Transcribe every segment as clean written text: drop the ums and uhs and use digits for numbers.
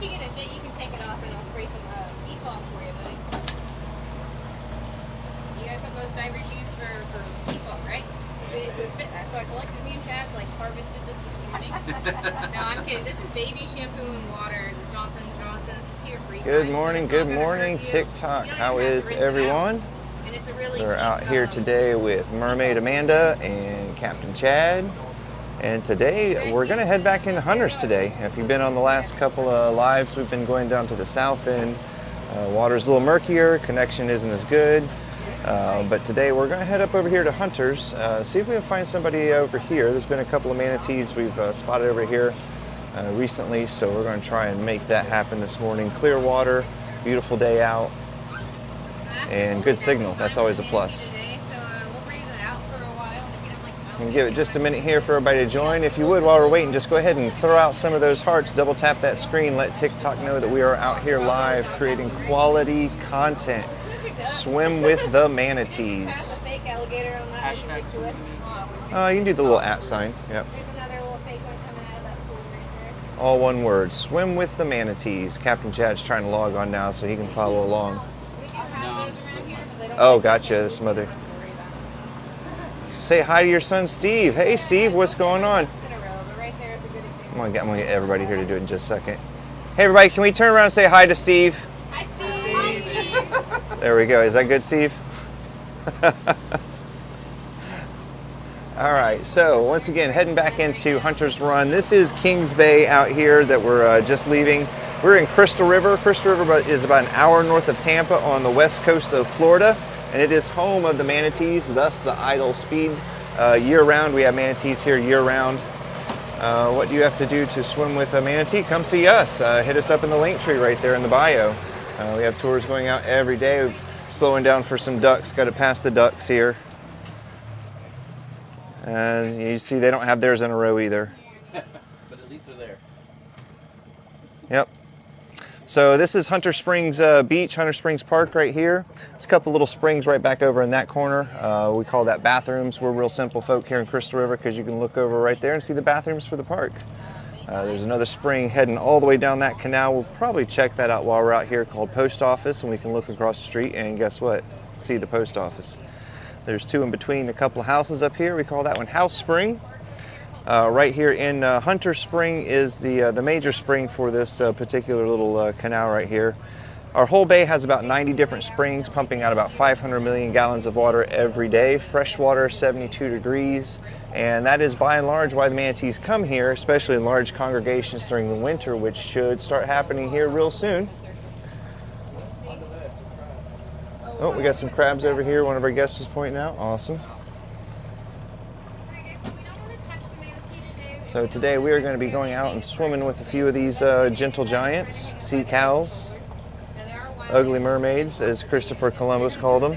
you get a bit, you can take it off and I'll spray some e-falls for you, buddy. You guys have those diver shoes for e-fall, right? So I collected me and Chad, like harvested this morning. No, I'm kidding. This is baby shampoo and water. The Johnson's. It's here free. Good morning, TikTok. How is everyone? We're out here today with Mermaid Amanda and Captain Chad. And today we're going to head back into Hunters today. If you've been on the last couple of lives, we've been going down to the south end. Water's a little murkier, connection isn't as good. But today we're going to head up over here to Hunters, see if we can find somebody over here. There's been a couple of manatees we've spotted over here recently, so we're going to try and make that happen this morning. Clear water, beautiful day out, and good signal. That's always a plus. So I'm going to give it just a minute here for everybody to join. If you would, while we're waiting, just go ahead and throw out some of those hearts, double tap that screen, let TikTok know that we are out here live creating quality content. Swim with the manatees. You can do the little @ sign. Yep. All one word. Swim with the manatees. Captain Chad's trying to log on now so he can follow along. Oh, gotcha. There's some other. Say hi to your son, Steve. Hey, Steve. What's going on? I'm gonna get everybody here to do it in just a second. Hey, everybody. Can we turn around and say hi to Steve? Hi, Steve. There we go. Is that good, Steve? All right. So once again, heading back into Hunter's Run. This is Kings Bay out here that we're just leaving. We're in Crystal River. Crystal River is about an hour north of Tampa on the west coast of Florida, and it is home of the manatees, thus the idle speed. Year-round, we have manatees here year-round. What do you have to do to swim with a manatee? Come see us. Hit us up in the link tree right there in the bio. We have tours going out every day. We're slowing down for some ducks. Got to pass the ducks here. And you see they don't have theirs in a row either. But at least they're there. Yep. So this is Hunter Springs Beach, Hunter Springs Park right here. It's a couple little springs right back over in that corner. We call that bathrooms. We're real simple folk here in Crystal River because you can look over right there and see the bathrooms for the park. There's another spring heading all the way down that canal. We'll probably check that out while we're out here, called Post Office, and we can look across the street and guess what? See the post office. There's two in between a couple of houses up here. We call that one House Spring. Right here in Hunter Spring is the major spring for this particular little canal right here. Our whole bay has about 90 different springs pumping out about 500 million gallons of water every day. Fresh water, 72 degrees. And that is by and large why the manatees come here, especially in large congregations during the winter, which should start happening here real soon. Oh, we got some crabs over here. One of our guests was pointing out. Awesome. So today we are going to be going out and swimming with a few of these gentle giants, sea cows, ugly mermaids, as Christopher Columbus called them,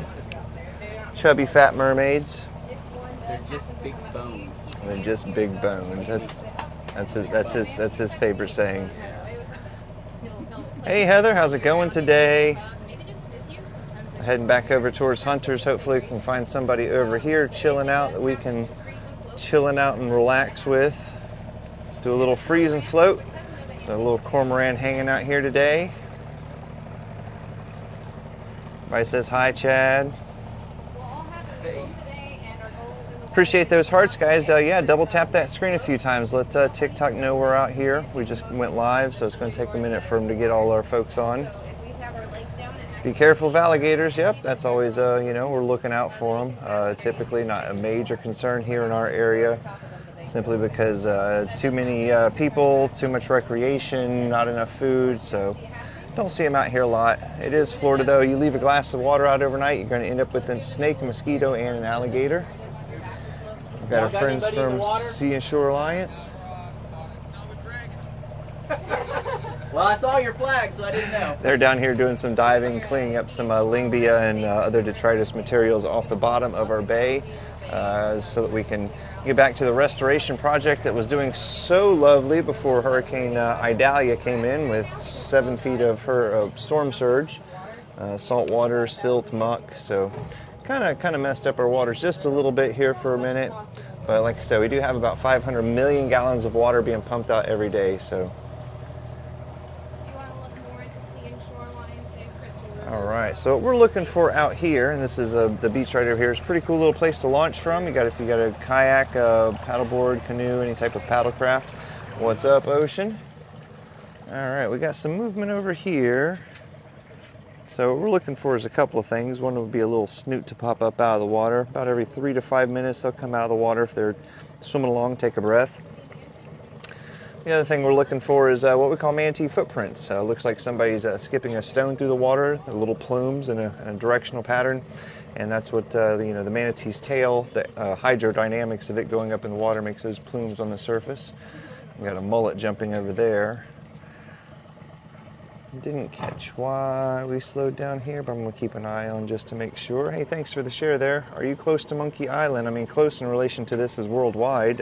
chubby fat mermaids. They're just big bones. They're just big boned. That's his favorite saying. Hey Heather, how's it going today? Heading back over towards Hunters. Hopefully we can find somebody over here chilling out that we can chilling out and relax with. Do a little freeze and float. So a little cormorant hanging out here today. Everybody says hi, Chad. Appreciate those hearts, guys. Yeah, double tap that screen a few times. Let TikTok know we're out here. We just went live, so it's going to take a minute for them to get all our folks on. Be careful of alligators. Yep, that's always, we're looking out for them. Typically not a major concern here in our area, simply because too many people, too much recreation, not enough food, so don't see them out here a lot. It is Florida, though. You leave a glass of water out overnight, you're going to end up with a snake, a mosquito, and an alligator. We've got our friends from Sea and Shore Alliance. Well, I saw your flag, so I didn't know. They're down here doing some diving, cleaning up some lingbia and other detritus materials off the bottom of our bay so that we can get back to the restoration project that was doing so lovely before Hurricane Idalia came in with 7 feet of her storm surge, salt water, silt, muck. So kind of messed up our waters just a little bit here for a minute. But like I said, we do have about 500 million gallons of water being pumped out every day. So All right, so what we're looking for out here, and this is the beach right over here, is a pretty cool little place to launch from. If you got a kayak, paddleboard, canoe, any type of paddlecraft. What's up, Ocean? All right, we got some movement over here. So what we're looking for is a couple of things. One would be a little snoot to pop up out of the water. About every 3 to 5 minutes, they'll come out of the water if they're swimming along, take a breath. The other thing we're looking for is what we call manatee footprints. Looks like somebody's skipping a stone through the water, the little plumes in a directional pattern, and that's what the manatee's tail, the hydrodynamics of it going up in the water makes those plumes on the surface. We got a mullet jumping over there. Didn't catch why we slowed down here, but I'm going to keep an eye on just to make sure. Hey, thanks for the share there. Are you close to Monkey Island? I mean, close in relation to this is worldwide.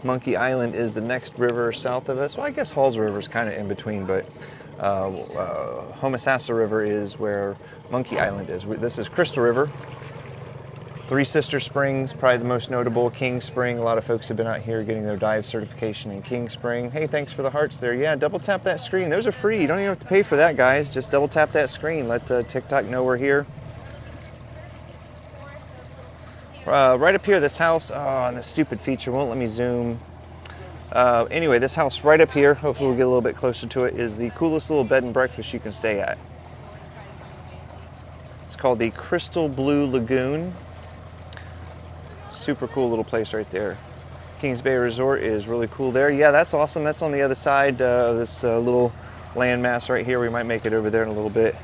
Monkey Island is the next river south of us. Well, I guess Halls River is kind of in between, but Homosassa River is where Monkey Island is. This is Crystal River. Three Sister Springs, probably the most notable. King Spring, a lot of folks have been out here getting their dive certification in King Spring. Hey, thanks for the hearts there. Yeah, double tap that screen. Those are free. You don't even have to pay for that, guys. Just double tap that screen. Let TikTok know we're here. Right up here, this house, and this stupid feature won't let me zoom. Anyway, this house right up here, hopefully we'll get a little bit closer to it, is the coolest little bed and breakfast you can stay at. It's called the Crystal Blue Lagoon. Super cool little place right there. Kings Bay Resort is really cool there. Yeah, that's awesome. That's on the other side of this little landmass right here. We might make it over there in a little bit.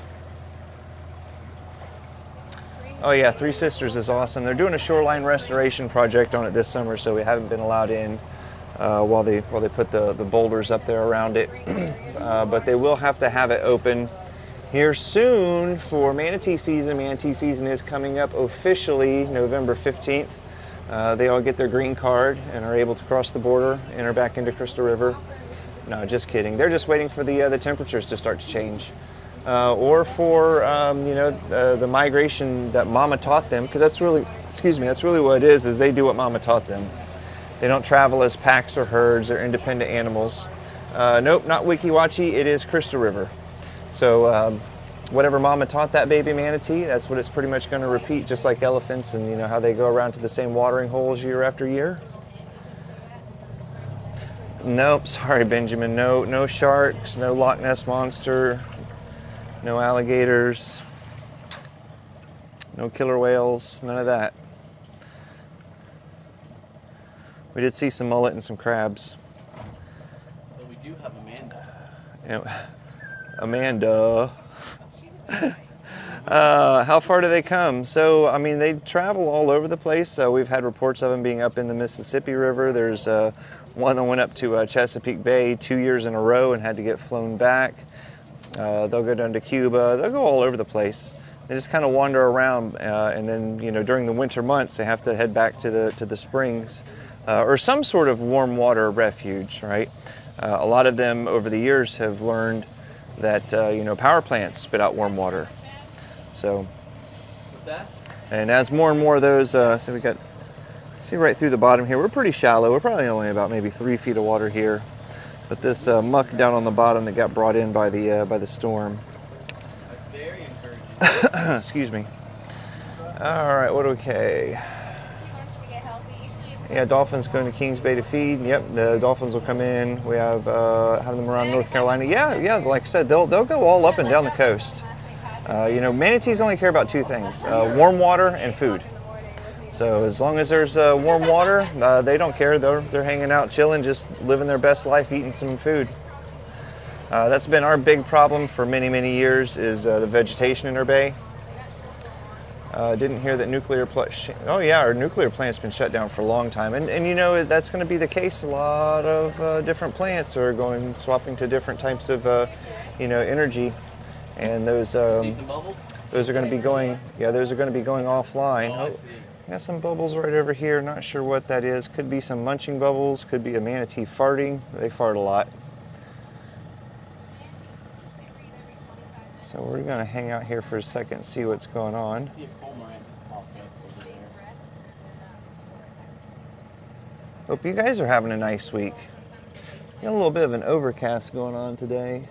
Oh yeah, Three Sisters is awesome. They're doing a shoreline restoration project on it this summer, so we haven't been allowed in while they put the boulders up there around it. But they will have to have it open here soon for Manatee season. Manatee season is coming up officially November 15th. They all get their green card and are able to cross the border, enter back into Crystal River. No, just kidding. They're just waiting for the temperatures to start to change, or for the migration that Mama taught them, because that's really what it is they do what Mama taught them. They don't travel as packs or herds. They're independent animals. Nope, not Wiki Wachi. It is Crystal River. So. Whatever Mama taught that baby manatee, that's what it's pretty much going to repeat, just like elephants and how they go around to the same watering holes year after year. Nope, sorry Benjamin, no sharks, no Loch Ness Monster, no alligators, no killer whales, none of that. We did see some mullet and some crabs. But we do have Amanda. Yeah, Amanda. How far do they come? So, I mean, they travel all over the place. We've had reports of them being up in the Mississippi River. There's one that went up to Chesapeake Bay 2 years in a row and had to get flown back. They'll go down to Cuba. They'll go all over the place. They just kind of wander around, and then during the winter months they have to head back to the springs or some sort of warm water refuge, right? A lot of them over the years have learned that power plants spit out warm water. So, What's that? and as more and more of those, so we got, see right through the bottom here, we're pretty shallow. We're probably only about maybe 3 feet of water here. But this muck down on the bottom that got brought in by the storm. That's very encouraging. Excuse me. All right, what okay? Yeah, dolphins going to Kings Bay to feed. Yep, the dolphins will come in. We have them around North Carolina. Yeah. Like I said, they'll go all up and down the coast. Manatees only care about two things: warm water and food. So as long as there's warm water, they don't care. They're hanging out, chilling, just living their best life, eating some food. That's been our big problem for many, many years, is the vegetation in our bay. Didn't hear that our nuclear plant's been shut down for a long time, and that's going to be the case. A lot of different plants are swapping to different types of energy, and those are going to be going offline. Oh, got some bubbles right over here. Not sure what that is. Could be some munching bubbles. Could be a manatee farting. They fart a lot. So we're going to hang out here for a second and see what's going on. Hope you guys are having a nice week. Got a little bit of an overcast going on today.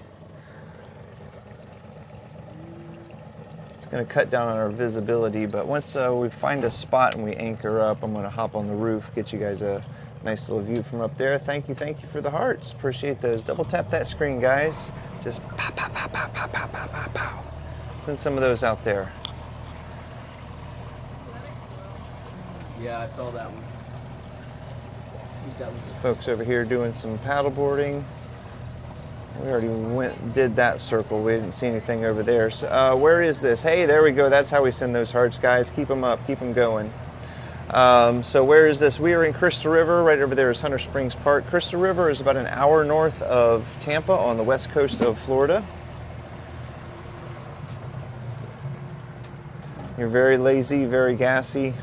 going to cut down on our visibility, but once we find a spot and we anchor up, I'm going to hop on the roof, get you guys a nice little view from up there. Thank you for the hearts. Appreciate those. Double tap that screen, guys. Just pow, pow, pow, pow, pow, pow, pow, pow, pow. Send some of those out there. Yeah, I saw that one. Folks over here doing some paddleboarding. We already did that circle. We didn't see anything over there. So, where is this? Hey, there we go. That's how we send those hearts, guys. Keep them up. Keep them going. So where is this? We are in Crystal River. Right over there is Hunter Springs Park. Crystal River is about an hour north of Tampa on the west coast of Florida. You're very lazy, very gassy.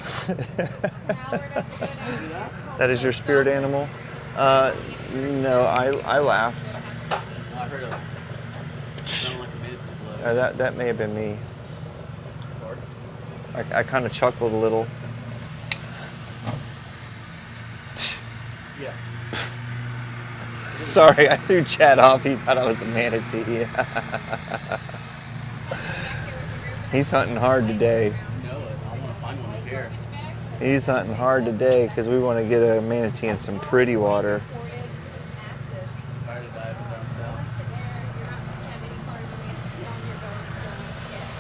That is your spirit animal? No, I laughed. I heard it sounded like a manatee blow. That may have been me. I kind of chuckled a little. Yeah. Sorry, I threw Chad off. He thought I was a manatee. He's hunting hard today. No, I want to find one up here. He's hunting hard today because we want to get a manatee in some pretty water. Tired of diving down south.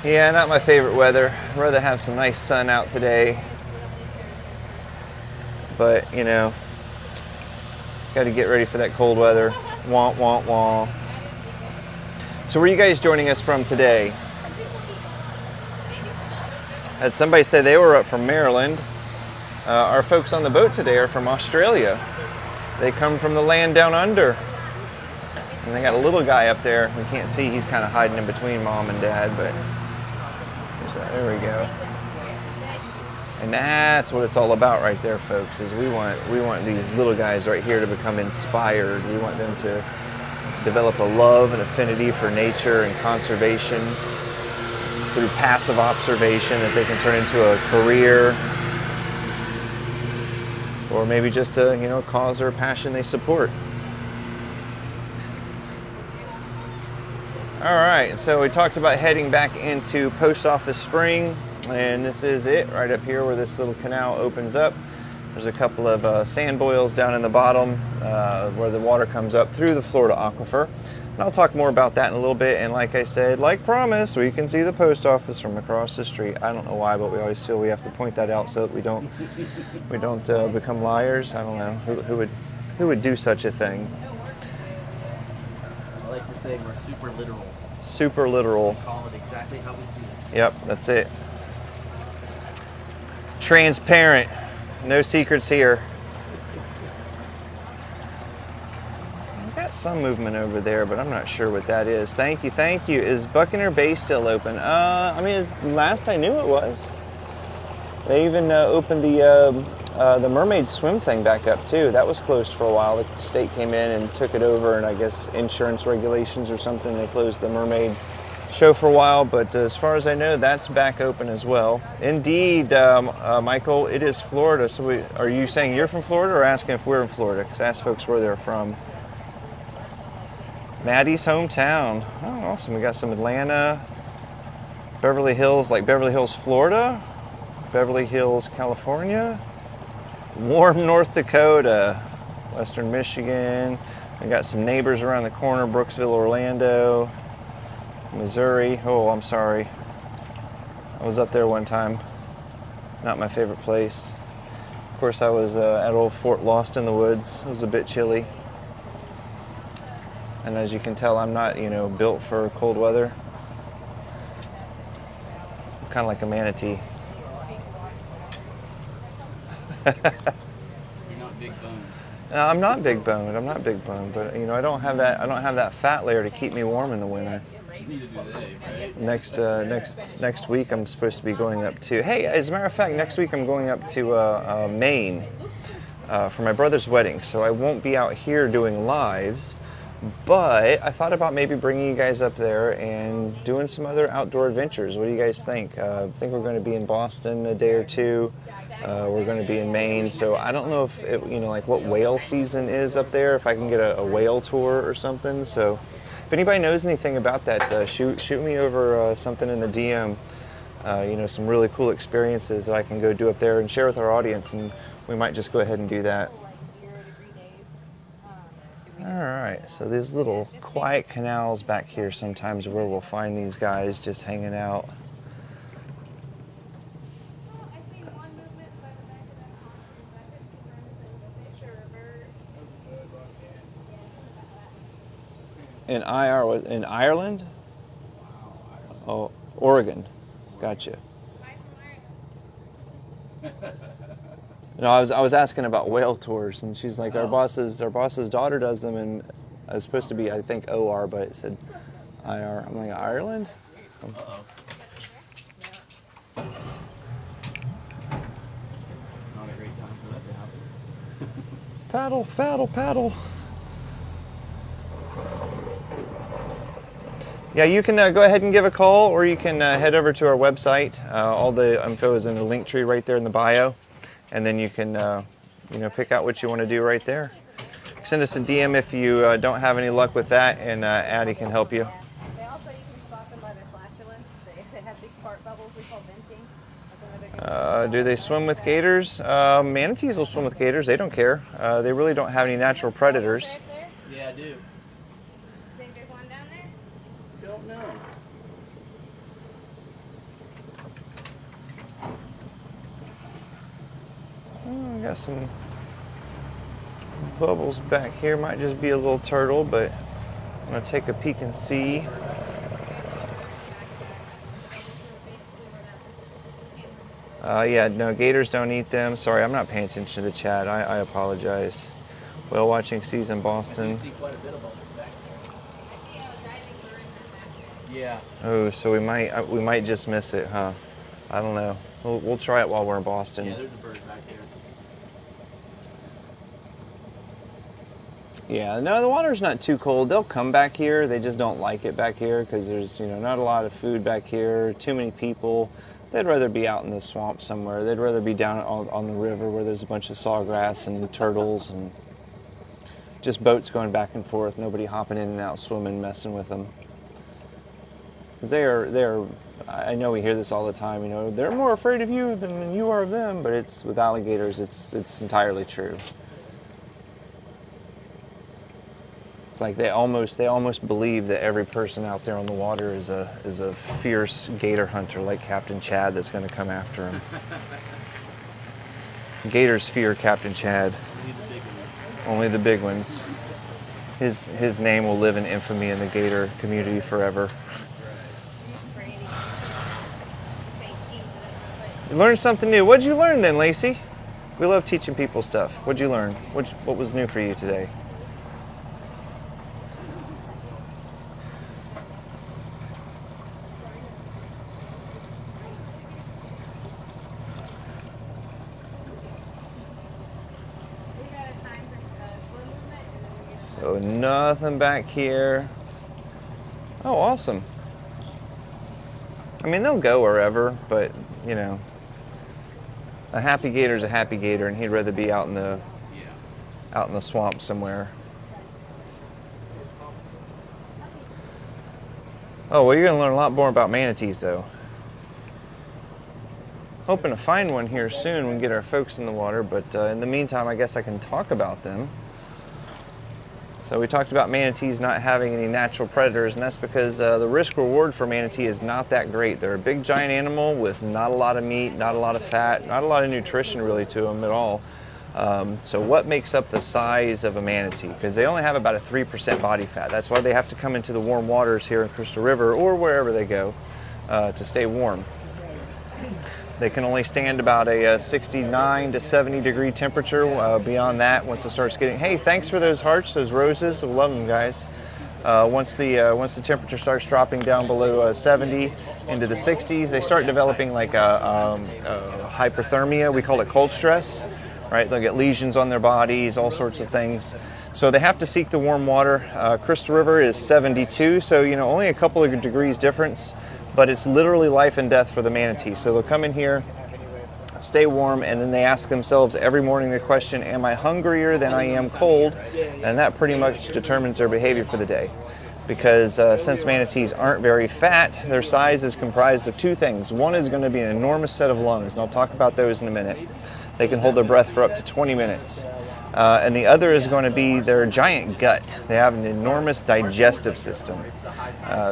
Yeah, not my favorite weather. I'd rather have some nice sun out today. But, you know, got to get ready for that cold weather. Wah, wah, wah. So where are you guys joining us from today? Had somebody say they were up from Maryland. Our folks on the boat today are from Australia. They come from the land down under. And they got a little guy up there. We can't see, he's kind of hiding in between mom and dad, but there we go. And that's what it's all about right there, folks, is we want these little guys right here to become inspired. We want them to develop a love and affinity for nature and conservation through passive observation that they can turn into a career, or maybe just a cause or a passion they support. All right, so we talked about heading back into Post Office Spring, and this is it right up here where this little canal opens up. There's a couple of sand boils down in the bottom where the water comes up through the Florida aquifer. And I'll talk more about that in a little bit. And like I said, like promised, we can see the post office from across the street. I don't know why, but we always feel we have to point that out so that we don't become liars. I don't know who would do such a thing. I like to say we're super literal. Super literal. Call it exactly how we see it. Yep, that's it. Transparent. No secrets here. We've got some movement over there, but I'm not sure what that is. Thank you, thank you. Is Buccaneer Bay still open? I mean, last I knew it was. They even opened the mermaid swim thing back up too. That was closed for a while. The state came in and took it over, and I guess insurance regulations or something, they closed the mermaid show for a while, but as far as I know, that's back open as well. Indeed, Michael, it is Florida. So are you saying you're from Florida or asking if we're in Florida? Because I asked folks where they're from. Maddie's hometown. Oh, awesome. We got some Atlanta, Beverly Hills, like Beverly Hills, Florida, Beverly Hills, California, warm North Dakota, Western Michigan. We got some neighbors around the corner, Brooksville, Orlando, Missouri. Oh, I'm sorry. I was up there one time. Not my favorite place. Of course, I was at old Fort Lost in the Woods. It was a bit chilly. And as you can tell, I'm not, built for cold weather. I'm kind of like a manatee. You're not big boned. No, I'm not big boned. I'm not big boned, but I don't have that fat layer to keep me warm in the winter. Neither do they, right? Next week I'm supposed to be going up to. Hey, as a matter of fact, next week I'm going up to Maine for my brother's wedding, so I won't be out here doing lives. But I thought about maybe bringing you guys up there and doing some other outdoor adventures. What do you guys think? I think we're going to be in Boston a day or two. We're going to be in Maine, so I don't know if like what whale season is up there. If I can get a whale tour or something. So if anybody knows anything about that, shoot me over something in the DM. you know, some really cool experiences that I can go do up there and share with our audience, and we might just go ahead and do that. All right, so these little quiet canals back here sometimes are where we'll find these guys just hanging out. In Ireland? Oh, Oregon. Gotcha. No, I was asking about whale tours, and she's like, our boss's daughter does them, and it was supposed to be, I think, OR, but it said IR. I'm like, Ireland? Uh-oh. Not a great time for that to happen. Paddle, paddle, paddle. Yeah, you can go ahead and give a call, or you can head over to our website. All the info is in the link tree right there in the bio, and then you can, you know, pick out what you want to do right there. Send us a DM if you don't have any luck with that, and Addie can help you. They also, you can spot them by their flatulence. They have big fart bubbles we call venting. Do they swim with gators? Manatees will swim with gators. They don't care. They really don't have any natural predators. Yeah, I do. Think there's one down there? Don't know. Oh, I got some bubbles back here. Might just be a little turtle, but I'm going to take a peek and see. Yeah, no, gators don't eat them. Sorry, I'm not paying attention to the chat. I apologize. Whale watching season, Boston. I see quite a bit of them back there. Yeah. Oh, so we might just miss it, huh? I don't know. We'll try it while we're in Boston. Yeah, there's a bird back there. Yeah, no, the water's not too cold. They'll come back here. They just don't like it back here because there's, you know, not a lot of food back here, too many people. They'd rather be out in the swamp somewhere. They'd rather be down on the river where there's a bunch of sawgrass and turtles and just boats going back and forth. Nobody hopping in and out, swimming, messing with them. Because they're, I know we hear this all the time, you know, they're more afraid of you than you are of them, but it's, with alligators, it's entirely true. It's like they almost believe that every person out there on the water is a fierce gator hunter like Captain Chad that's going to come after him. Gators fear Captain Chad. Only the big ones. His name will live in infamy in the gator community forever. You learned something new. What'd you learn then, Lacey? We love teaching people stuff. What'd you learn? What was new for you today? So nothing back here. Oh, awesome. I mean, they'll go wherever, but, you know, a happy gator's a happy gator, and he'd rather be out in the swamp somewhere. Oh, well, you're going to learn a lot more about manatees, though. Hoping to find one here soon when we get our folks in the water, but in the meantime, I guess I can talk about them. So we talked about manatees not having any natural predators, and that's because the risk-reward for manatee is not that great. They're a big, giant animal with not a lot of meat, not a lot of fat, not a lot of nutrition really to them at all. So what makes up the size of a manatee? Because they only have about a 3% body fat. That's why they have to come into the warm waters here in Crystal River or wherever they go to stay warm. They can only stand about a 69 to 70 degree temperature. Beyond that, once it starts getting, hey, thanks for those hearts, those roses. I love them, guys. Once the temperature starts dropping down below 70 into the 60s, they start developing like a hyperthermia. We call it cold stress, right? They'll get lesions on their bodies, all sorts of things. So they have to seek the warm water. Crystal River is 72, so you know only a couple of degrees difference. But it's literally life and death for the manatee. So they'll come in here, stay warm, and then they ask themselves every morning the question, am I hungrier than I am cold? And that pretty much determines their behavior for the day. because since manatees aren't very fat, their size is comprised of two things. One is going to be an enormous set of lungs, and I'll talk about those in a minute. They can hold their breath for up to 20 minutes. And the other is going to be their giant gut. They have an enormous digestive system.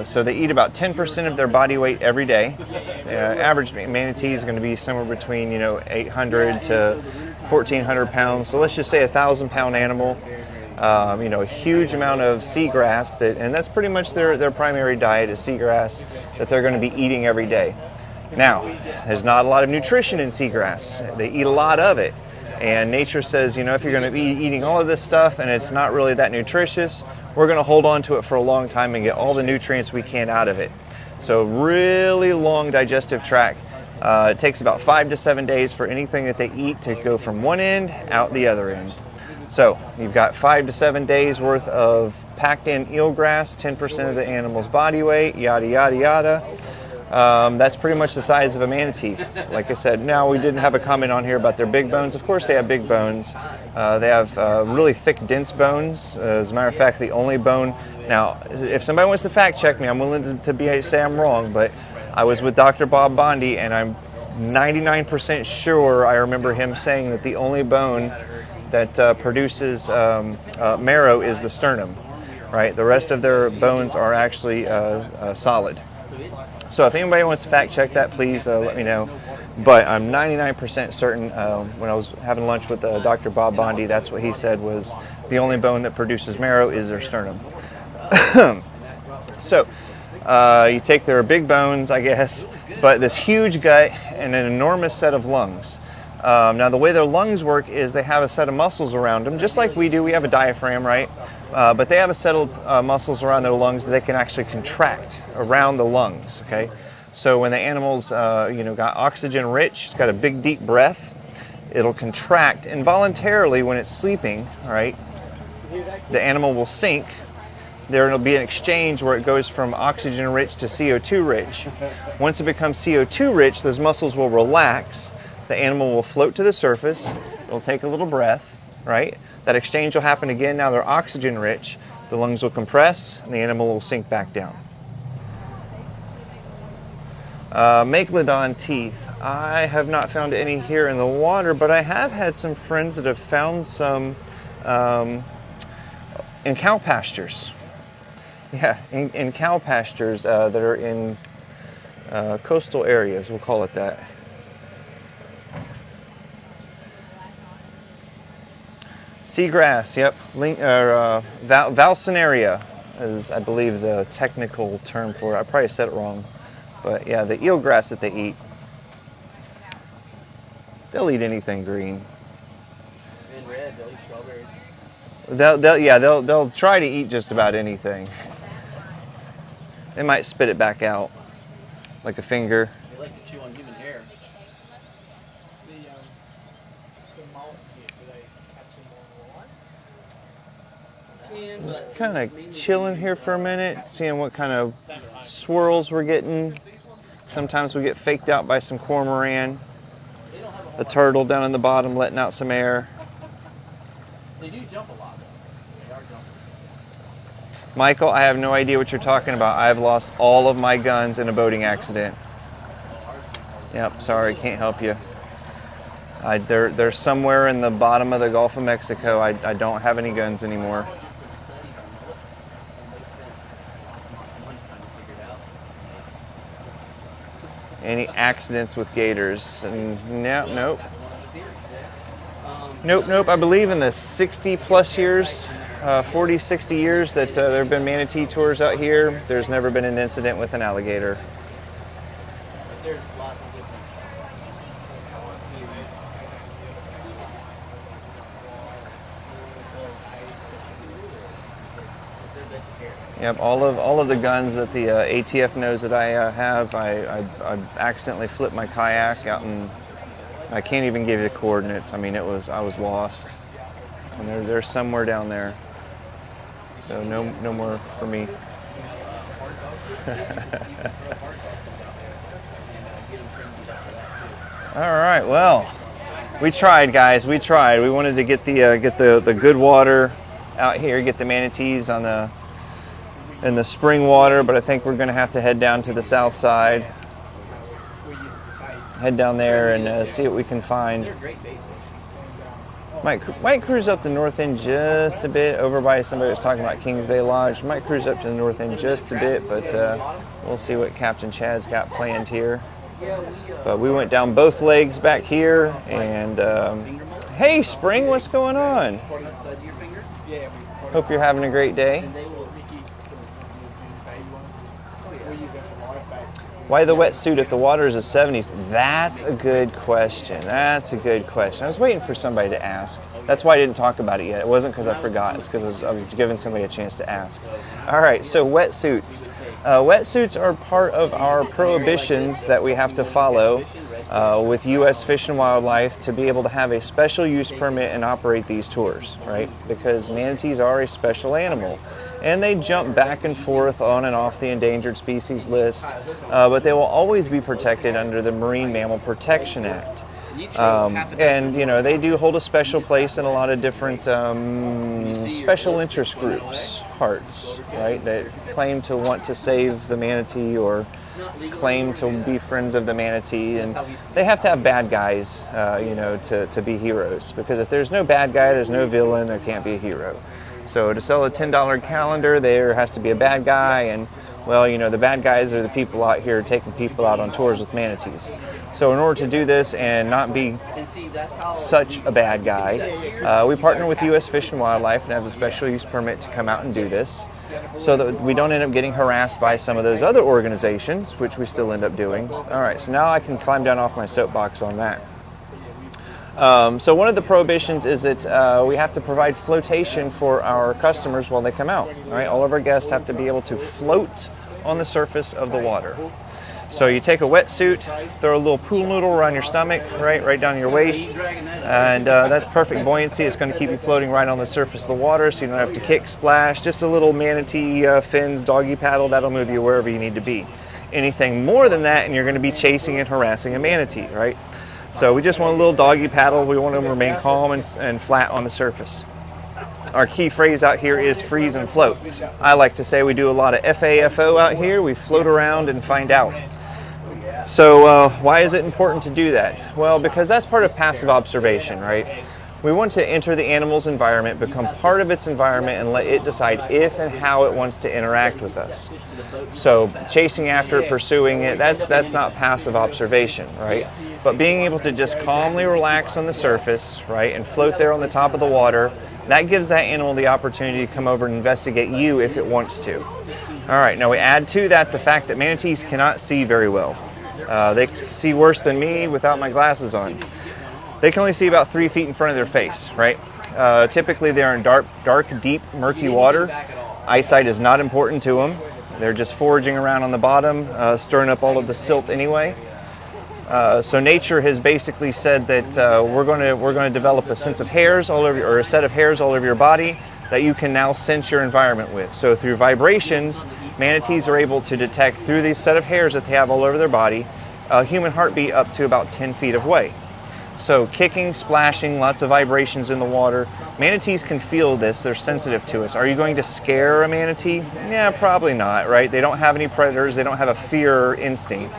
So they eat about 10% of their body weight every day. Average manatee is going to be somewhere between 800 to 1,400 pounds. So let's just say 1,000-pound animal. A huge amount of seagrass, and that's pretty much their primary diet is seagrass that they're going to be eating every day. Now, there's not a lot of nutrition in seagrass. They eat a lot of it. And nature says, if you're going to be eating all of this stuff and it's not really that nutritious, we're going to hold on to it for a long time and get all the nutrients we can out of it. So really long digestive tract. It takes about 5 to 7 days for anything that they eat to go from one end out the other end. So you've got 5 to 7 days worth of packed in eelgrass, 10% of the animal's body weight, yada, yada, yada. That's pretty much the size of a manatee. Like I said, now we didn't have a comment on here about their big bones. Of course they have big bones. They have really thick, dense bones. As a matter of fact, the only bone... Now, if somebody wants to fact check me, I'm willing to say I'm wrong, but I was with Dr. Bob Bondi, and I'm 99% sure I remember him saying that the only bone that produces marrow is the sternum, right? The rest of their bones are actually solid. So if anybody wants to fact check that, please let me know. But I'm 99% certain when I was having lunch with Dr. Bob Bondi, that's what he said was the only bone that produces marrow is their sternum. So you take their big bones, I guess, but this huge gut and an enormous set of lungs. Now the way their lungs work is they have a set of muscles around them, just like we do. We have a diaphragm, right? But they have a set of muscles around their lungs that they can actually contract around the lungs, okay? So when the animal's, got oxygen rich, it's got a big deep breath, it'll contract involuntarily when it's sleeping, all right? The animal will sink. There will be an exchange where it goes from oxygen rich to CO2 rich. Once it becomes CO2 rich, those muscles will relax. The animal will float to the surface. It'll take a little breath, right? That exchange will happen again. Now they're oxygen rich. The lungs will compress and the animal will sink back down. Megalodon teeth. I have not found any here in the water, but I have had some friends that have found some in cow pastures. Yeah, in cow pastures that are in coastal areas, we'll call it that. Seagrass, yep. Valsinaria is, I believe, the technical term for it. I probably said it wrong. But yeah, the eelgrass that they eat. They'll eat anything green. And red, they'll eat strawberries. They'll try to eat just about anything. They might spit it back out like a finger. They like to chew on human hair. Just kind of chilling here for a minute, seeing what kind of swirls we're getting. Sometimes we get faked out by some cormorant. The turtle down in the bottom letting out some air. They do jump a lot, though. They are jumping. Michael, I have no idea what you're talking about. I've lost all of my guns in a boating accident. Yep, sorry, can't help you. They're somewhere in the bottom of the Gulf of Mexico. I don't have any guns anymore. Any accidents with gators? Nope. Nope. I believe in the 60 plus years, 40, 60 years that there have been manatee tours out here, there's never been an incident with an alligator. There's lots of different Yep, all of the guns that the ATF knows that I have, I accidentally flipped my kayak out, and I can't even give you the coordinates. I mean, I was lost, and they're somewhere down there. So no more for me. All right, well, we tried, guys. We tried. We wanted to get the good water out here, get the manatees on the in the spring water, but I think we're going to have to head down to the south side. Head down there and see what we can find. Might cruise up the north end just a bit, over by somebody was talking about Kings Bay Lodge. Might cruise up to the north end just a bit, but we'll see what Captain Chad's got planned here. But we went down both legs back here, and hey, Spring, what's going on? Hope you're having a great day. Why the wetsuit if the water is the 70s? That's a good question. That's a good question. I was waiting for somebody to ask. That's why I didn't talk about it yet. It wasn't because I forgot. It's because I was giving somebody a chance to ask. All right, so wetsuits. Wetsuits are part of our prohibitions that we have to follow with U.S. Fish and Wildlife to be able to have a special use permit and operate these tours, right? Because manatees are a special animal. And they jump back and forth on and off the endangered species list, but they will always be protected under the Marine Mammal Protection Act. And you know, they do hold a special place in a lot of different special interest groups, hearts, right, that claim to want to save the manatee or claim to be friends of the manatee, and they have to have bad guys, you know, to be heroes, because if there's no bad guy, there's no villain, there can't be a hero. So to sell a $10 calendar, there has to be a bad guy, and well, you know, the bad guys are the people out here taking people out on tours with manatees. So in order to do this and not be such a bad guy, we partner with U.S. Fish and Wildlife and have a special use permit to come out and do this, so that we don't end up getting harassed by some of those other organizations, which we still end up doing. All right, so now I can climb down off my soapbox on that. So one of the prohibitions is that we have to provide flotation for our customers while they come out. All right, all of our guests have to be able to float on the surface of the water. So you take a wetsuit, throw a little pool noodle around your stomach, right down your waist, and that's perfect buoyancy. It's going to keep you floating right on the surface of the water, so you don't have to kick, splash. Just a little manatee fins, doggy paddle, that'll move you wherever you need to be. Anything more than that, and you're going to be chasing and harassing a manatee, right? So we just want a little doggy paddle. We want them to remain calm and flat on the surface. Our key phrase out here is freeze and float. I like to say we do a lot of FAFO out here. We float around and find out. So why is it important to do that? Well, because that's part of passive observation, right? We want to enter the animal's environment, become part of its environment, and let it decide if and how it wants to interact with us. So chasing after it, pursuing it, that's not passive observation, right? But being able to just calmly relax on the surface, right, and float there on the top of the water, that gives that animal the opportunity to come over and investigate you if it wants to. All right, now we add to that the fact that manatees cannot see very well. They see worse than me without my glasses on. They can only see about 3 feet in front of their face, right? Typically they're in dark, deep, murky water. Eyesight is not important to them. They're just foraging around on the bottom, stirring up all of the silt anyway. So nature has basically said that we're going to develop a sense of hairs all over, or a set of hairs all over your body that you can now sense your environment with. So through vibrations, manatees are able to detect through these set of hairs that they have all over their body a human heartbeat up to about 10 feet away. So kicking, splashing, lots of vibrations in the water. Manatees can feel this. They're sensitive to us. Are you going to scare a manatee? Yeah, probably not, right? They don't have any predators. They don't have a fear instinct.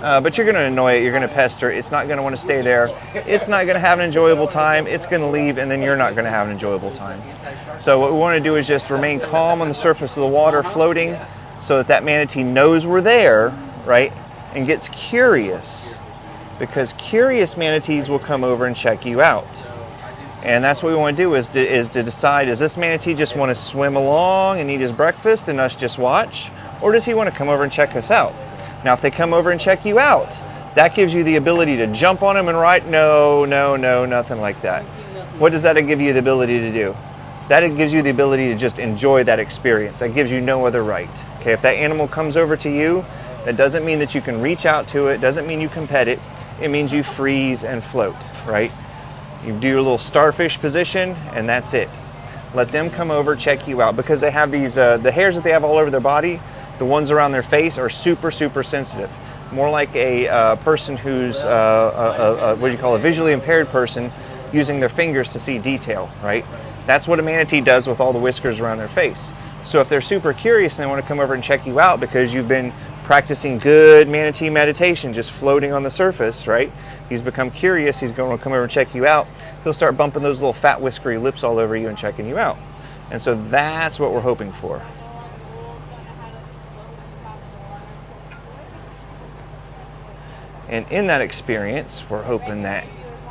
But you're going to annoy it. You're going to pester it. It's not going to want to stay there. It's not going to have an enjoyable time. It's going to leave, and then you're not going to have an enjoyable time. So what we want to do is just remain calm on the surface of the water, floating, so that that manatee knows we're there, right, and gets curious. Because curious manatees will come over and check you out. And that's what we want to do is to decide, does this manatee just want to swim along and eat his breakfast and us just watch? Or does he want to come over and check us out? Now, if they come over and check you out, that gives you the ability to jump on them and ride. No, nothing like that. What does that give you the ability to do? That gives you the ability to just enjoy that experience. That gives you no other right. Okay, if that animal comes over to you, that doesn't mean that you can reach out to it, doesn't mean you can pet it. It means you freeze and float, right? You do your little starfish position, and that's it. Let them come over, check you out, because they have these, the hairs that they have all over their body, the ones around their face are super, super sensitive. More like a person who's, what do you call a visually impaired person using their fingers to see detail, right? That's what a manatee does with all the whiskers around their face. So if they're super curious and they want to come over and check you out because you've been practicing good manatee meditation, just floating on the surface, right? He's become curious, he's going to come over and check you out. He'll start bumping those little fat whiskery lips all over you and checking you out. And so that's what we're hoping for. And in that experience, we're hoping that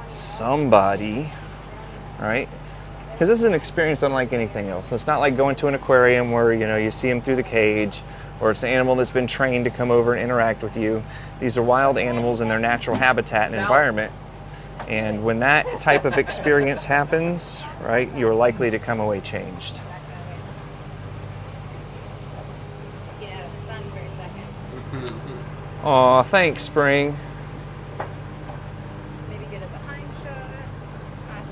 somebody, right? Because this is an experience unlike anything else. It's not like going to an aquarium where, you know, you see them through the cage, or it's an animal that's been trained to come over and interact with you. These are wild animals in their natural habitat and environment. And when that type of experience happens, right, you're likely to come away changed. Get out of the sun for a second. Aw, thanks, Spring. Maybe get a behind shot. I see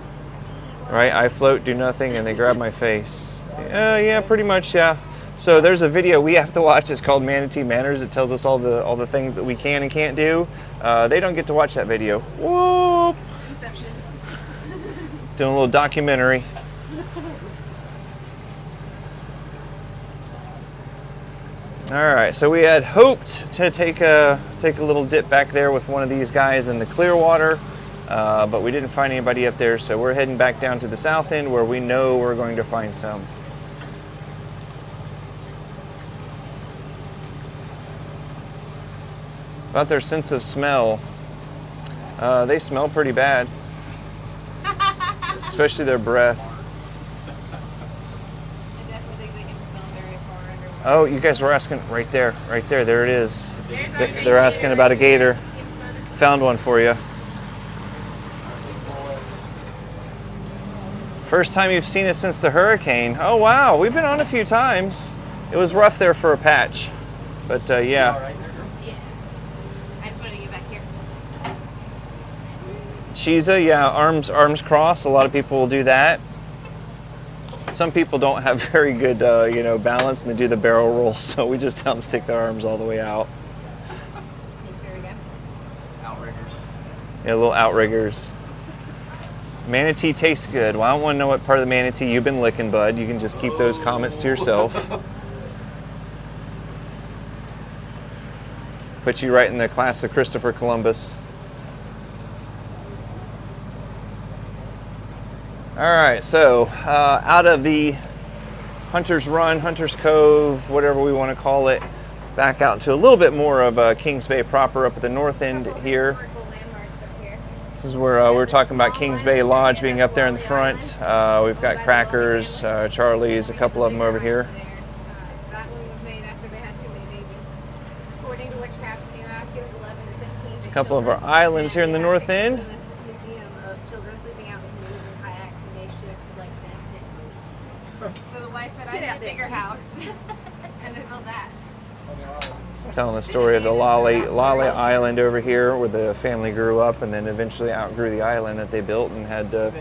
one. Right, I float, do nothing, and they grab my face. Yeah, pretty much, yeah. So there's a video we have to watch. It's called Manatee Manners. It tells us all the things that we can and can't do. They don't get to watch that video. Whoop! Inception. Doing a little documentary. All right, so we had hoped to take a little dip back there with one of these guys in the clear water, but we didn't find anybody up there. So we're heading back down to the south end where we know we're going to find some. About their sense of smell, they smell pretty bad, especially their breath. I definitely think they can smell very far underwater. Oh, you guys were asking right there, there it is. They're asking about a gator. Found one for you. First time you've seen it since the hurricane. Oh wow, we've been on a few times. It was rough there for a patch, but yeah. Shiza, yeah, arms crossed. A lot of people will do that. Some people don't have very good, balance, and they do the barrel roll. So we just tell them to stick their arms all the way out. Outriggers. Yeah, little outriggers. Manatee tastes good. Well, I don't want to know what part of the manatee you've been licking, bud. You can just keep those comments to yourself. Put you right in the class of Christopher Columbus. All right, so out of the Hunter's Run, Hunter's Cove, whatever we want to call it, back out to a little bit more of Kings Bay proper up at the north end here. This is where we're talking about Kings Bay Lodge being up there in the front. We've got Crackers, Charlie's, a couple of them over here. That one was made after they had too many babies. According to which captain you asked, it was 11 to 15. A couple of our islands here in the north end. Museum of children sleeping out in canoes and kayaks, and they shift like 10 boats. So the wife said, I need a bigger house. And they built that. It's telling the story of the Lale Island over here where the family grew up and then eventually outgrew the island that they built and had to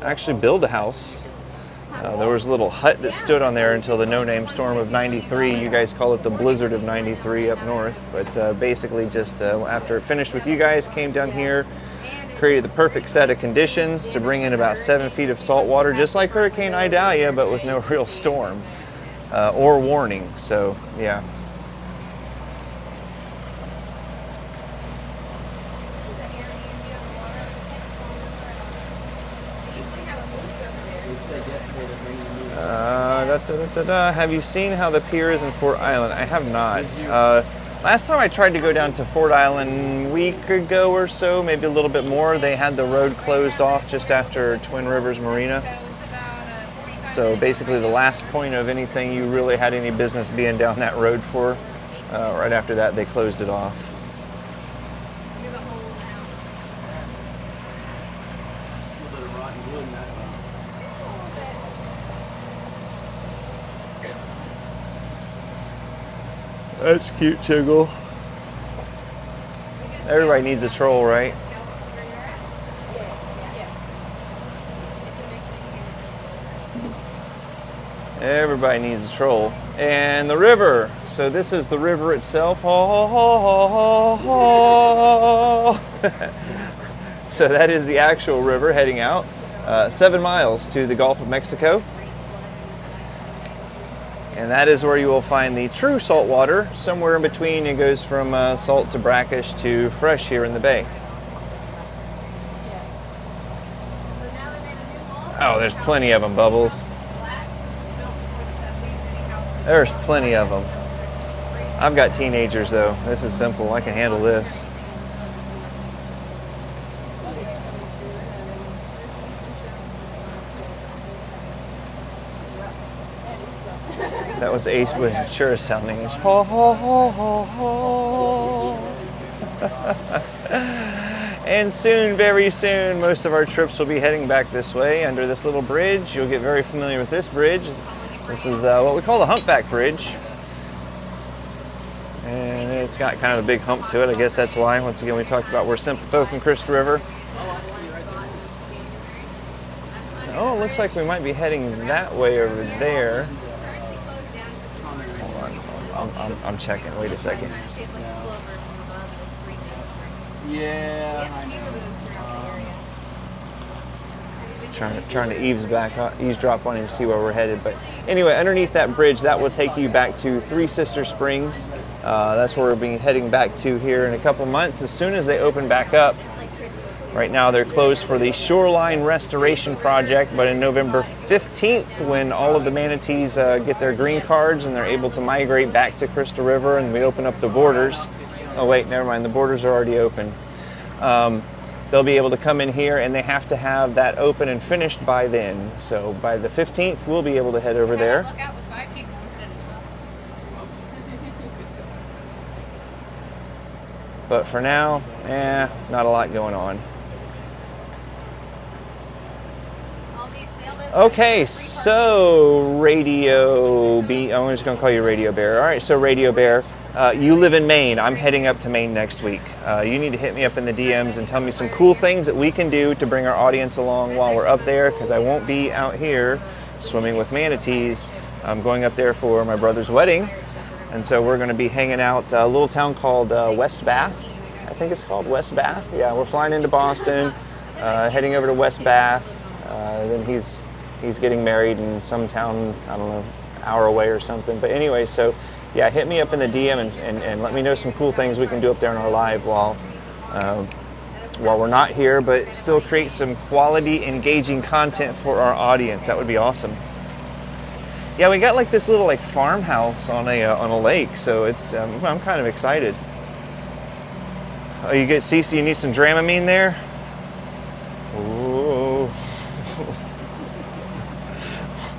actually build a house. There was a little hut that stood on there until the no-name storm of 93. You guys call it the blizzard of 93 up north. But basically just after it finished with you guys, came down here, created the perfect set of conditions to bring in about 7 feet of salt water, just like Hurricane Idalia, but with no real storm or warning. So, yeah. Have you seen how the pier is in Fort Island? I have not. Last time I tried to go down to Fort Island a week ago or so, maybe a little bit more, they had the road closed off just after Twin Rivers Marina. So basically the last point of anything you really had any business being down that road for. Right after that, they closed it off. That's cute, Chiggle. Everybody needs a troll, right? Everybody needs a troll. And the river. So this is the river itself. So that is the actual river heading out. 7 miles to the Gulf of Mexico. And that is where you will find the true salt water. Somewhere in between, it goes from salt to brackish to fresh here in the bay. Oh, there's plenty of them, Bubbles. There's plenty of them. I've got teenagers though. This is simple. I can handle this. That was Ace with sure sounding. Ho ho ho ho ho. And soon, very soon, most of our trips will be heading back this way under this little bridge. You'll get very familiar with this bridge. This is what we call the humpback bridge. And it's got kind of a big hump to it. I guess that's why. Once again, we talked about we're simple folk in Crystal River. Oh, it looks like we might be heading that way over there. Hold on. I'm checking. Wait a second. Yeah. Trying to eavesdrop on him to see where we're headed. But anyway, underneath that bridge, that will take you back to Three Sister Springs. That's where we'll be heading back to here in a couple months, as soon as they open back up. Right now they're closed for the shoreline restoration project, but in November 15th, when all of the manatees get their green cards and they're able to migrate back to Crystal River and we open up the borders. Oh wait, never mind, the borders are already open. They'll be able to come in here, and they have to have that open and finished by then. So by the 15th, we'll be able to head over there. Look out with 5 people instead of 12. But for now, not a lot going on. Okay, so Radio B, I'm just going to call you Radio Bear. All right, so Radio Bear, you live in Maine. I'm heading up to Maine next week. You need to hit me up in the DMs and tell me some cool things that we can do to bring our audience along while we're up there, because I won't be out here swimming with manatees. I'm going up there for my brother's wedding, and so we're going to be hanging out a little town called West Bath. I think it's called West Bath. Yeah, we're flying into Boston, heading over to West Bath. Then he's getting married in some town, I don't know, an hour away or something. But anyway, so yeah, hit me up in the DM and let me know some cool things we can do up there in our live while we're not here, but still create some quality, engaging content for our audience. That would be awesome. Yeah, we got like this little like farmhouse on a lake, so it's I'm kind of excited. Oh, you get Cece, you need some Dramamine there? Ooh.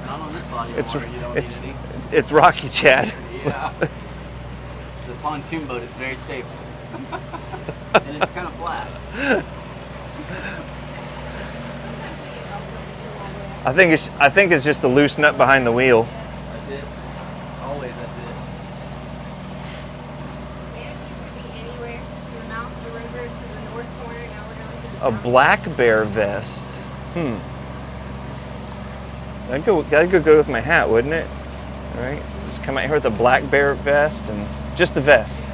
Not on this body of water, you don't need any. It's rocky, Chad. Yeah. It's a pontoon boat, it's very stable. And it's kind of flat. I think it's just the loose nut behind the wheel. That's it. Always that's it. A black bear vest. That'd go good with my hat, wouldn't it? All right. Just come out here with a black bear vest and just the vest.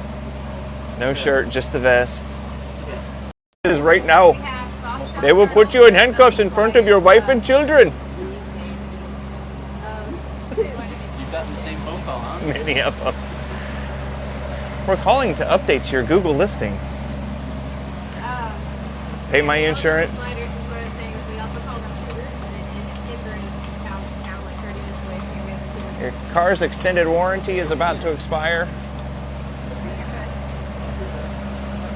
No shirt, just the vest. It is right now. They will put you in handcuffs in front of your wife and children. You've gotten the same phone call, huh? Many of them. We're calling to update your Google listing. Pay my insurance. Your car's extended warranty is about to expire.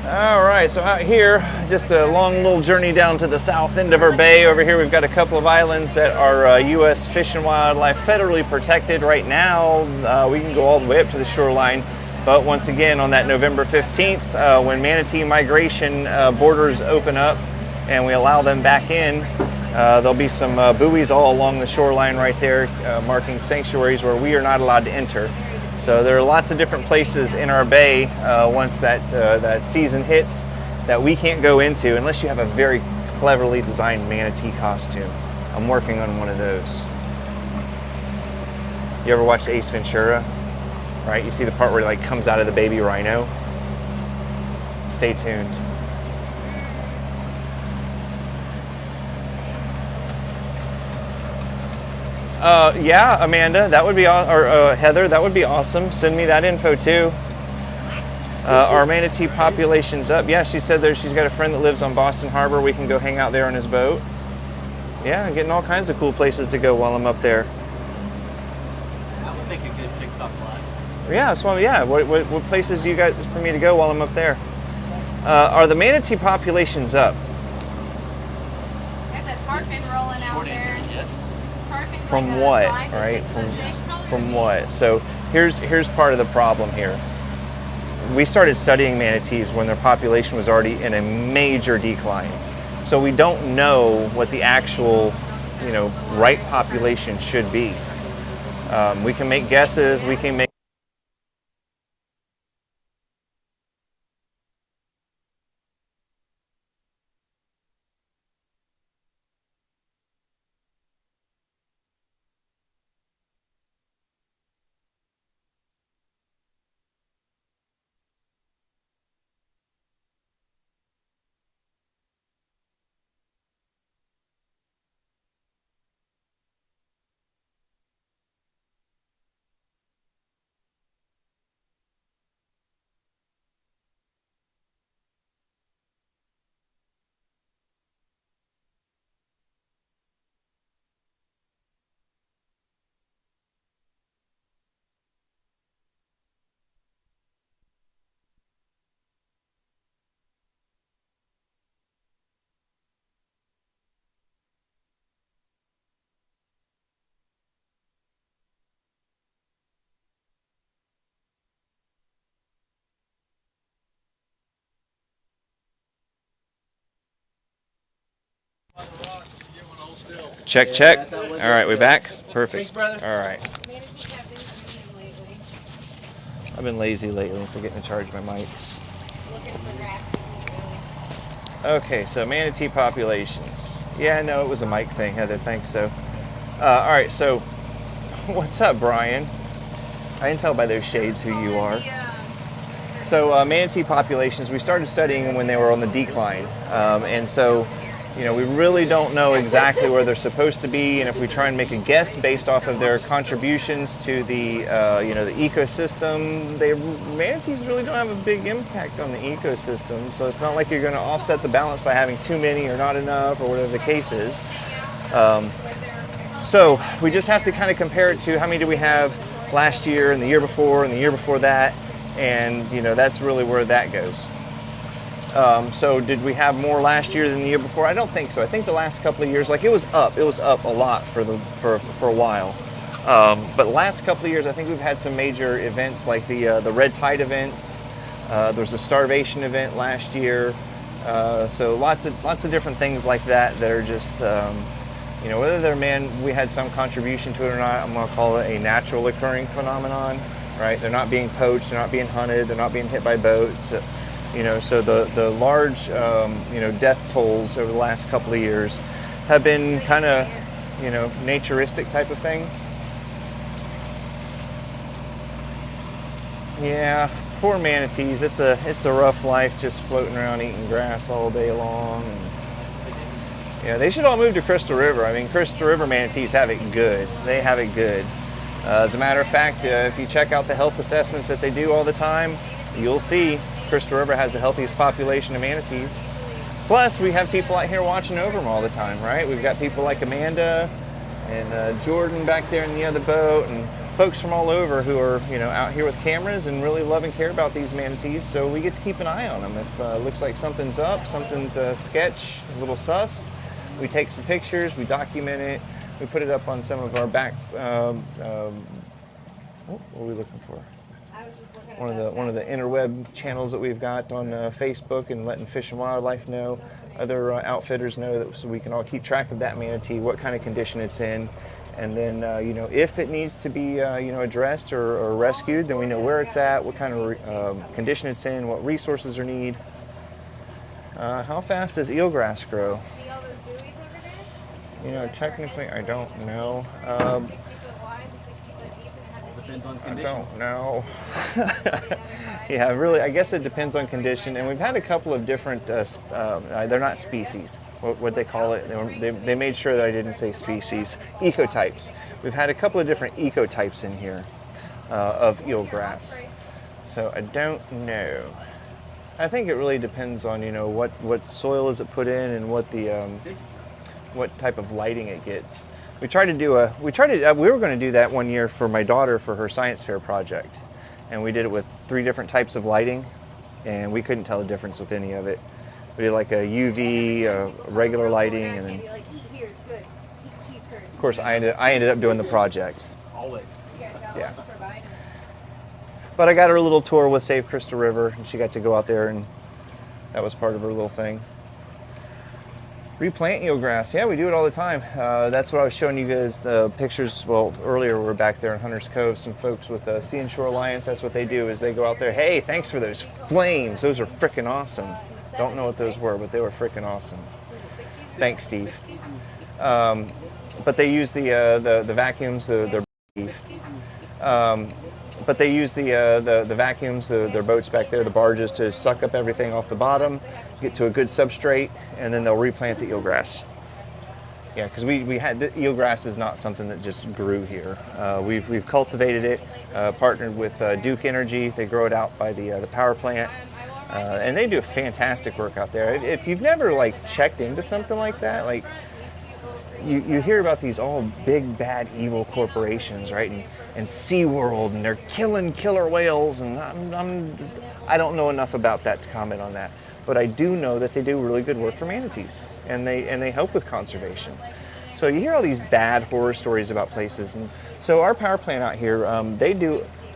All right, so out here, just a long little journey down to the south end of our bay. Over here, we've got a couple of islands that are U.S. Fish and Wildlife federally protected. Right now, we can go all the way up to the shoreline. But once again, on that November 15th, when manatee migration borders open up and we allow them back in, there'll be some buoys all along the shoreline right there, marking sanctuaries where we are not allowed to enter. So there are lots of different places in our bay once that season hits that we can't go into unless you have a very cleverly designed manatee costume. I'm working on one of those. You ever watched Ace Ventura? Right, you see the part where it like comes out of the baby rhino? Stay tuned. Yeah, Amanda, that would be or Heather, that would be awesome. Send me that info too. Our manatee population's up. Yeah, she said she's got a friend that lives on Boston Harbor. We can go hang out there on his boat. Yeah, getting all kinds of cool places to go while I'm up there. That would make a good TikTok live. Yeah, that's why. Yeah, what places do you got for me to go while I'm up there? Are the manatee populations up? Got the tarpon rolling out Short there. answer is yes. Tarpon's From like what? 5 to Right? 6 foot fish, From what? So here's part of the problem here. We started studying manatees when their population was already in a major decline. So we don't know what the actual, right population should be. We can make guesses. We can make. Check, check. All right, we back? Perfect. Thanks, brother. All right. Manatees have been moving lately. I've been lazy lately, forgetting to charge my mics. Looking for grasses, really. Okay, so manatee populations. Yeah, no, it was a mic thing, Heather, thanks. So, all right, so what's up, Brian? I can tell by those shades who you are. So manatee populations, we started studying them when they were on the decline. And so, we really don't know exactly where they're supposed to be. And if we try and make a guess based off of their contributions to the, the ecosystem, manatees really don't have a big impact on the ecosystem. So it's not like you're going to offset the balance by having too many or not enough or whatever the case is. So we just have to kind of compare it to how many do we have last year and the year before and the year before that. And, that's really where that goes. So did we have more last year than the year before? I don't think so. I think the last couple of years, it was up a lot for a while. But the last couple of years, I think we've had some major events like the red tide events. There was a starvation event last year. So lots of different things like that are just, whether we had some contribution to it or not, I'm going to call it a natural occurring phenomenon, right? They're not being poached, they're not being hunted, they're not being hit by boats. So the large, death tolls over the last couple of years have been kind of, naturistic type of things. Yeah, poor manatees. It's a rough life just floating around eating grass all day long. And, yeah, they should all move to Crystal River. I mean, Crystal River manatees have it good. They have it good. As a matter of fact, if you check out the health assessments that they do all the time, you'll see Crystal River has the healthiest population of manatees. Plus, we have people out here watching over them all the time, right? We've got people like Amanda and Jordan back there in the other boat, and folks from all over who are, out here with cameras and really love and care about these manatees. So we get to keep an eye on them. If it looks like something's up, something's sketch, a little sus, we take some pictures, we document it, we put it up on some of our back. What are we looking for? One of the interweb channels that we've got on Facebook, and letting Fish and Wildlife know, other outfitters know, that so we can all keep track of that manatee, what kind of condition it's in, and then if it needs to be addressed or rescued, then we know where it's at, what kind of condition it's in, what resources are needed. How fast does eelgrass grow? See all those buoys over there? Technically I don't know. Depends on I condition. don't know. Yeah, really, I guess it depends on condition. And we've had a couple of different, they're not species, what they call it. They made sure that I didn't say species, ecotypes. We've had a couple of different ecotypes in here of eelgrass. So I don't know. I think it really depends on, what soil is it put in and what type of lighting it gets. We were going to do that one year for my daughter for her science fair project. And we did it with 3 different types of lighting, and we couldn't tell the difference with any of it. We did like a UV, regular lighting, and then, of course, I ended up doing the project. Always. Yeah. But I got her a little tour with Save Crystal River, and she got to go out there, and that was part of her little thing. Replant eelgrass. Yeah, we do it all the time. That's what I was showing you guys the pictures. Well, earlier we were back there in Hunter's Cove. Some folks with Sea and Shore Alliance, that's what they do, is they go out there. Hey, thanks for those flames. Those are freaking awesome. Don't know what those were, but they were freaking awesome. Thanks, Steve. But they use the vacuums. But they use the vacuums, their boats back there, the barges, to suck up everything off the bottom, get to a good substrate, and then they'll replant the eelgrass. Yeah, because we had the eelgrass is not something that just grew here. We've cultivated it, partnered with Duke Energy. They grow it out by the power plant, and they do fantastic work out there. If you've never checked into something like that, you hear about these all big, bad, evil corporations, right? And SeaWorld, and they're killing killer whales, and I don't know enough about that to comment on that. But I do know that they do really good work for manatees, and they help with conservation. So you hear all these bad horror stories about places, and so our power plant out here,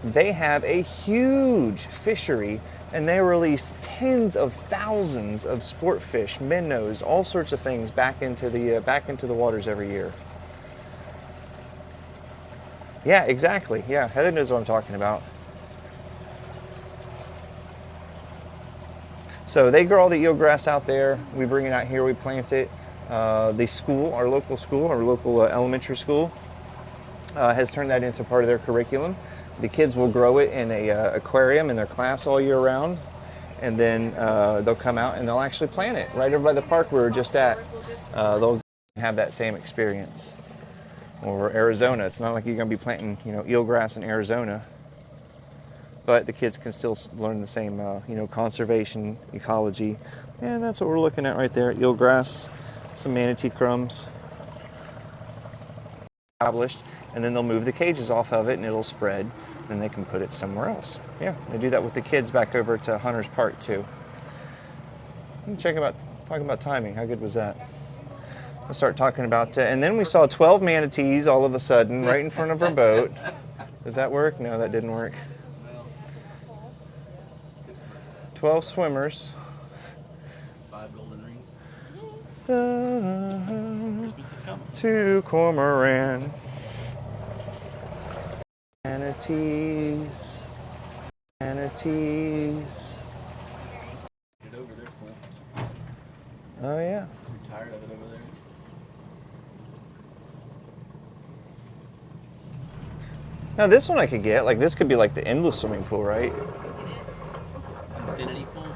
they have a huge fishery, and they release tens of thousands of sport fish, minnows, all sorts of things back into the waters every year. Yeah, exactly. Yeah, Heather knows what I'm talking about. So they grow all the eelgrass out there. We bring it out here. We plant it. The school, our local elementary school, has turned that into part of their curriculum. The kids will grow it in a aquarium in their class all year round, and then they'll come out and they'll actually plant it right over by the park we were just at. They'll have that same experience. Or Arizona, it's not like you're going to be planting, eelgrass in Arizona, but the kids can still learn the same, conservation, ecology, and that's what we're looking at right there. Eelgrass, some manatee crumbs, established, and then they'll move the cages off of it, and it'll spread, and they can put it somewhere else. Yeah, they do that with the kids back over to Hunter's Park too. Talking about timing. How good was that? Let's start talking about, and then we saw 12 manatees all of a sudden right in front of our boat. Does that work? No, that didn't work. 12 swimmers. 5 golden rings. Christmas is coming. To Cormorant. Manatees. Manatees. Get over there, cool. Oh yeah. I'm tired of it over there. Now this one I could get, this could be like the endless swimming pool, right? Infinity pool?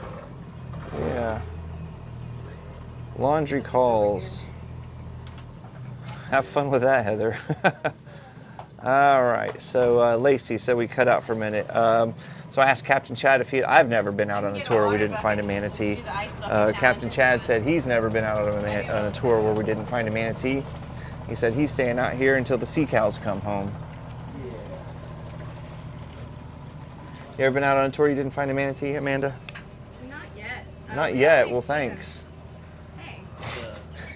Yeah. Laundry calls. Have fun with that, Heather. All right, so Lacey said we cut out for a minute. So I asked Captain Chad if I've never been out on a tour where we didn't find a manatee. Captain Chad said he's never been out on a tour where we didn't find a manatee. He said he's staying out here until the sea cows come home. You ever been out on a tour you didn't find a manatee, Amanda? Not yet. Not yet. Well, thanks. Hey.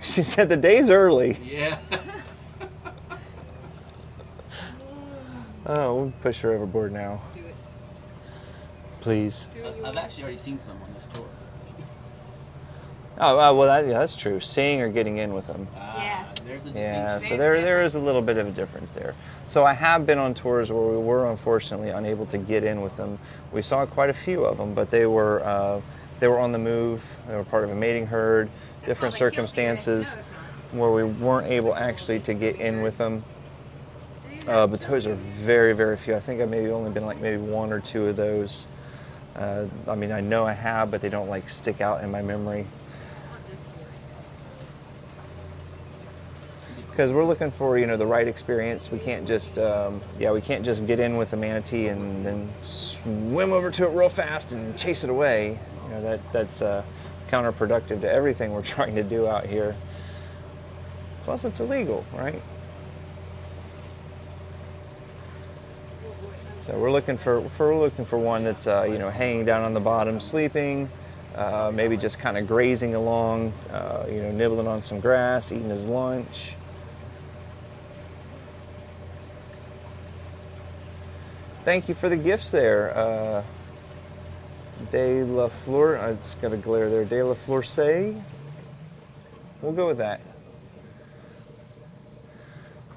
She said the day's early. Yeah. Oh, we'll push her overboard now. Do it. Please. I've actually already seen some on this tour. Oh, well, that's true. Seeing or getting in with them. Yeah. There's a Yeah, distinction. so there is a little bit of a difference there. So I have been on tours where we were unfortunately unable to get in with them. We saw quite a few of them, but they were on the move. They were part of a mating herd, different circumstances where we weren't able actually to get in with them. But those are very, very few. I think I've maybe only been like maybe one or two of those. I mean, I know I have, but they don't like stick out in my memory. Because we're looking for, you know, the right experience. We can't just, we can't just get in with a manatee and then swim over to it real fast and chase it away. You know, that's counterproductive to everything we're trying to do out here. Plus, it's illegal, right? So we're looking for one that's you know, hanging down on the bottom, sleeping, maybe just kind of grazing along, you know, nibbling on some grass, eating his lunch. Thank you for the gifts there. De La Fleur, I just got a glare there. De La Fleur say. We'll go with that.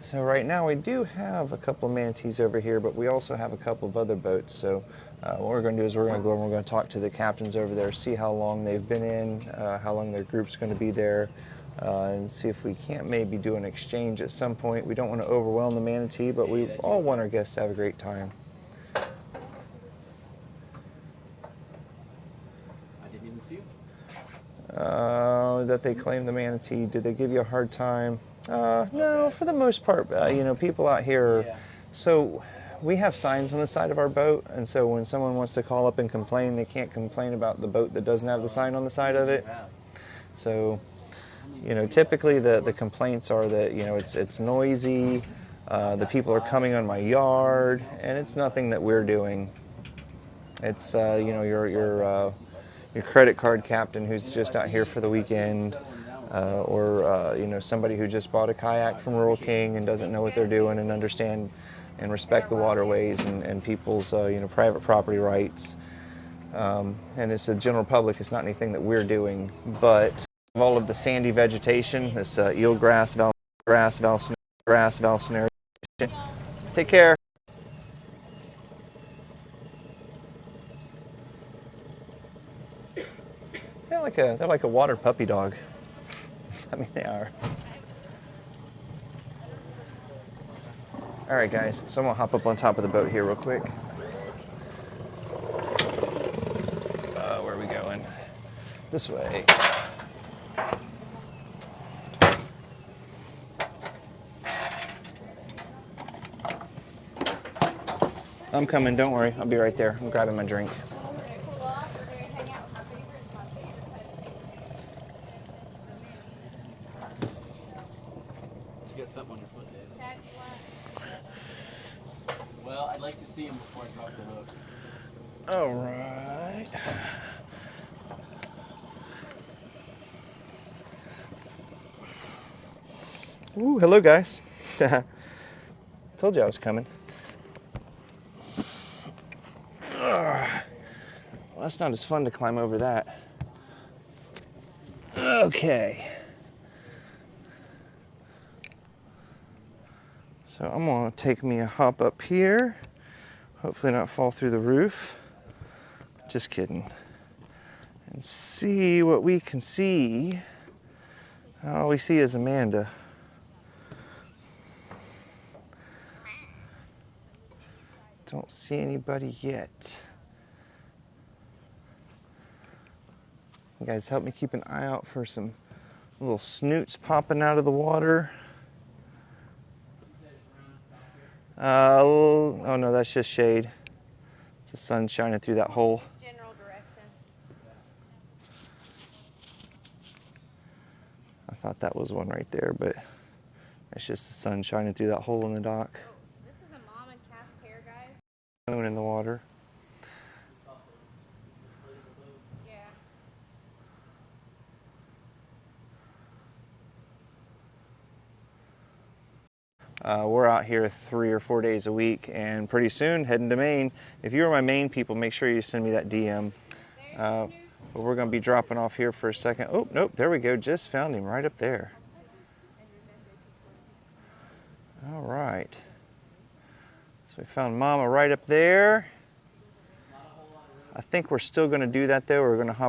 So right now we do have a couple of manatees over here, but we also have a couple of other boats. So what we're going to do is we're going to go and we're going to talk to the captains over there, see how long they've been in, how long their group's going to be there, and see if we can't maybe do an exchange at some point. We don't want to overwhelm the manatee, but we all want our guests to have a great time. That they claim the manatee. Did they give you a hard time? No, for the most part, you know, people out here. So we have signs on the side of our boat, and so when someone wants to call up and complain, they can't complain about the boat that doesn't have the sign on the side of it. So, you know, typically the complaints are that, you know, it's noisy, the people are coming on my yard, and it's nothing that we're doing. It's you know, your credit card captain who's just out here for the weekend, or you know, somebody who just bought a kayak from Rural King and doesn't know what they're doing and understand and respect the waterways and people's you know, private property rights. And it's the general public. It's not anything that we're doing, but all of the sandy vegetation, this eelgrass, valsinaria. Take care. They're like a water puppy dog. I mean, they are. All right, guys. So I'm gonna hop up on top of the boat here real quick. Where are we going? This way. I'm coming. Don't worry. I'll be right there. I'm grabbing my drink. Something on your foot, David. Well, I'd like to see him before I drop the hook. All right. Ooh, hello, guys. Told you I was coming. Well, that's not as fun to climb over that. Okay. So I'm gonna take me a hop up here, hopefully not fall through the roof. Just kidding. And see what we can see. All we see is Amanda. Don't see anybody yet. You guys help me keep an eye out for some little snoots popping out of the water. Oh no, that's just shade. It's the sun shining through that hole. General direction. I thought that was one right there, but that's just the sun shining through that hole in the dock. Oh, this is a mom and calf pair, guys. Moon in the water. Yeah. We're out here 3 or 4 days a week, and pretty soon heading to Maine. If you are my Maine people, make sure you send me that DM. But we're going to be dropping off here for a second. Oh, nope, there we go. Just found him right up there. All right. So we found Mama right up there. I think we're still going to do that, though. We're going to hop